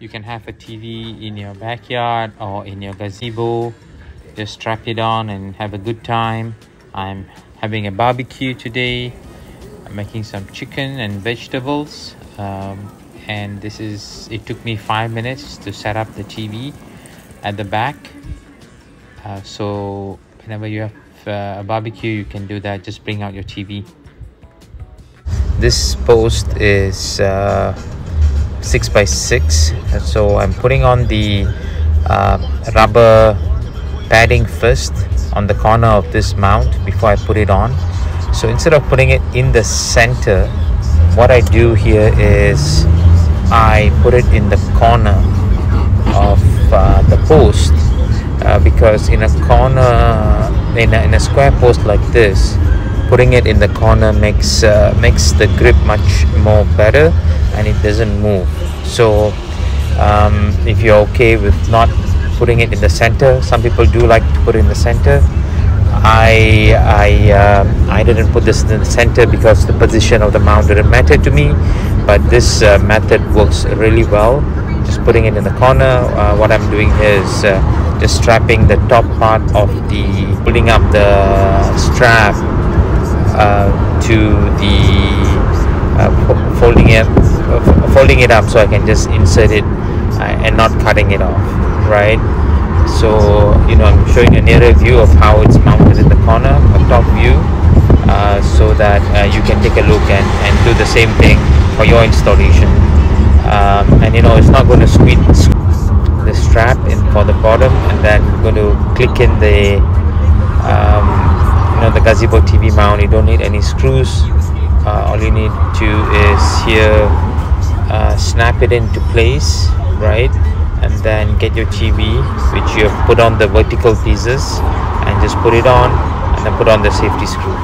You can have a TV in your backyard or in your gazebo. Just strap it on and have a good time. I'm having a barbecue today. I'm making some chicken and vegetables. And it took me 5 minutes to set up the TV at the back. So whenever you have a barbecue, you can do that. Just bring out your TV. This post is 6x6, so I'm putting on the rubber padding first on the corner of this mount before I put it on. So instead of putting it in the center, what I do here is I put it in the corner of the post, because in a corner, in a square post like this, putting it in the corner makes the grip much more better and it doesn't move. So if you're okay with not putting it in the center, some people do like to put it in the center. I didn't put this in the center because the position of the mount didn't matter to me, but this method works really well. Just putting it in the corner. What I'm doing here is just strapping the top part of pulling up the strap to the folding it up so I can just insert it and not cutting it off, right? So I'm showing a nearer view of how it's mounted in the corner, a top view, so that you can take a look and do the same thing for your installation. And it's not going to squeeze the strap in for the bottom, and then going to click in the the Gazebo TV mount. You don't need any screws. All you need to is here snap it into place, right? And then get your TV, which you have put on the vertical pieces, and just put it on, and then put on the safety screw.